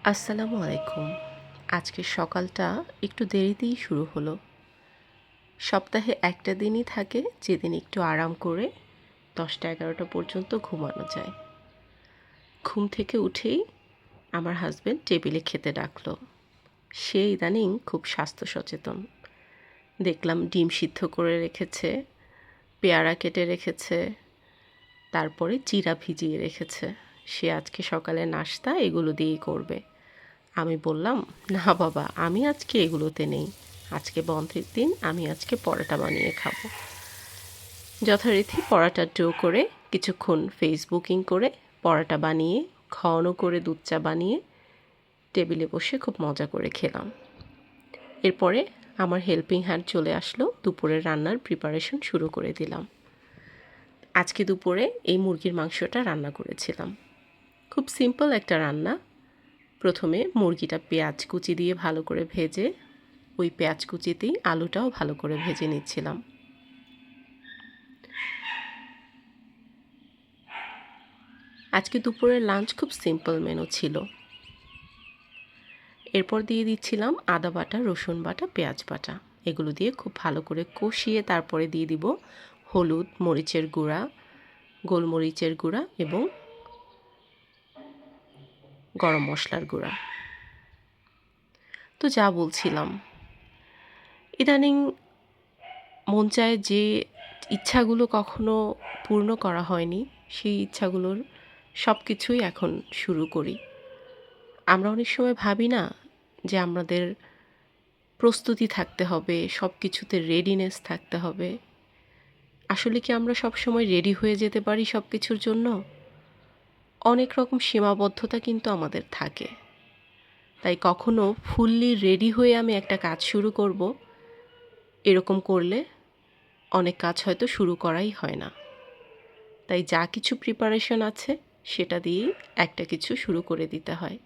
আসসালামু আলাইকুম। আজকের সকালটা একটু দেরিতেই শুরু হলো। সপ্তাহে একটা দিনই থাকে যেদিন একটু আরাম করে 10টা-11টা পর্যন্ত ঘুমানো যায়। ঘুম থেকে উঠেই আমার হাসব্যান্ড টেবিলে খেতে ডাকলো। সে ইদানিং খুব স্বাস্থ্য সচেতন। দেখলাম ডিম সিদ্ধ করে রেখেছে, পেয়ারা কেটে রেখেছে, তারপরে চিড়া ভিজিয়ে রেখেছে। সে আজকে সকালে নাস্তা এগুলো দিয়েই করবে। আমি বললাম, না বাবা, আমি আজকে এগুলোতে নেই। আজকে বন্ধের দিন, আমি আজকে পরোটা বানিয়ে খাবো। যথারীতি পরোটার ডো করে কিছুক্ষণ ফেসবুকিং করে পরোটা বানিয়ে ঘন করে দুধ চা বানিয়ে টেবিলে বসে খুব মজা করে খেলাম। এরপরে আমার হেল্পিং হ্যান্ড চলে আসলো, দুপুরের রান্নার প্রিপারেশন শুরু করে দিলাম। আজকে দুপুরে এই মুরগির মাংসটা রান্না করেছিলাম। খুব সিম্পল একটা রান্না। প্রথমে মুরগিটা পেঁয়াজ কুচি দিয়ে ভালো করে ভেজে ওই পেঁয়াজ কুচিতেই আলুটাও ভালো করে ভেজে নিচ্ছিলাম। আজকে দুপুরের লাঞ্চ খুব সিম্পল মেনু ছিল। এরপর দিয়ে দিচ্ছিলাম আদা বাটা, রসুন বাটা, পেঁয়াজ বাটা। এগুলো দিয়ে খুব ভালো করে কষিয়ে তারপরে দিয়ে দিব হলুদ, মরিচের গুঁড়া, গোলমরিচের গুঁড়া এবং গরম মশলার গুঁড়া। তো যা বলছিলাম, ইদানিং মন চায় যে ইচ্ছাগুলো কখনো পূর্ণ করা হয়নি, সেই ইচ্ছাগুলোর সব কিছুই এখন শুরু করি। আমরা অনেক সময় ভাবি না যে আমাদের প্রস্তুতি থাকতে হবে, সব কিছুতে রেডিনেস থাকতে হবে। আসলে কি আমরা সব সময় রেডি হয়ে যেতে পারি সব কিছুর জন্য? অনেক রকম সীমাবদ্ধতা কিন্তু আমাদের থাকে। তাই কখনো ফুললি রেডি হয়ে আমি একটা কাজ শুরু করব, এরকম করলে অনেক কাজ হয়তো শুরু করাই হয় না। তাই যা কিছু প্রিপারেশন আছে সেটা দিয়েই একটা কিছু শুরু করে দিতে হয়।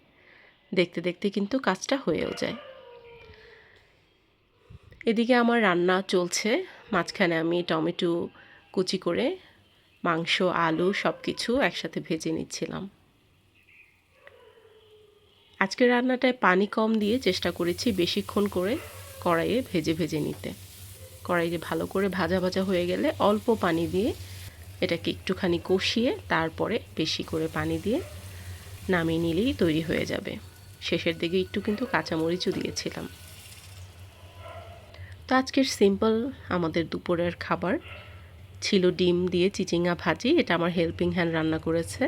দেখতে দেখতে কিন্তু কাজটা হয়েও যায়। এদিকে আমার রান্না চলছে, মাঝখানে আমি টমেটো কুচি করে মাংস, আলু সব কিছু একসাথে ভেজে নিচ্ছিলাম। আজকের রান্নাটায় পানি কম দিয়ে চেষ্টা করেছি বেশিক্ষণ করে কড়াইয়ে ভেজে ভেজে নিতে। কড়াইয়ে ভালো করে ভাজা ভাজা হয়ে গেলে অল্প পানি দিয়ে এটাকে একটুখানি কষিয়ে তারপরে বেশি করে পানি দিয়ে নামিয়ে নিলেই তৈরি হয়ে যাবে। শেষের দিকে একটু কিন্তু কাঁচামরিচও দিয়েছিলাম। তো আজকের সিম্পল আমাদের দুপুরের খাবার ছিল ডিম দিয়ে চিচিঙ্গা ভাজি, এটা আমার হেল্পিং হ্যান্ড রান্না করেছে।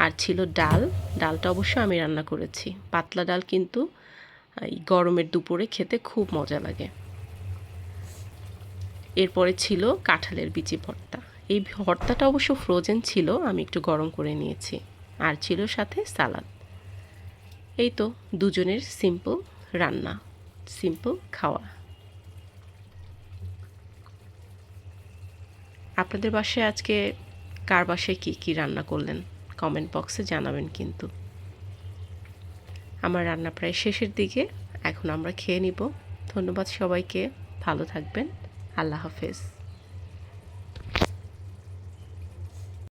আর ছিল ডাল, ডালটা অবশ্য আমি রান্না করেছি। পাতলা ডাল কিন্তু এই গরমের দুপুরে খেতে খুব মজা লাগে। এরপরে ছিল কাঁঠালের বিচি ভর্তা। এই ভর্তাটা অবশ্য ফ্রোজেন ছিল, আমি একটু গরম করে নিয়েছি। আর ছিল সাথে সালাদ। এই তো দুজনের সিম্পল রান্না, সিম্পল খাওয়া। আপনাদের বাসায় আজকে কার বাসায় কী কী রান্না করলেন কমেন্ট বক্সে জানাবেন কিন্তু। আমার রান্না প্রায় শেষের দিকে, এখন আমরা খেয়ে নিব। ধন্যবাদ সবাইকে, ভালো থাকবেন। আল্লাহ হাফেজ।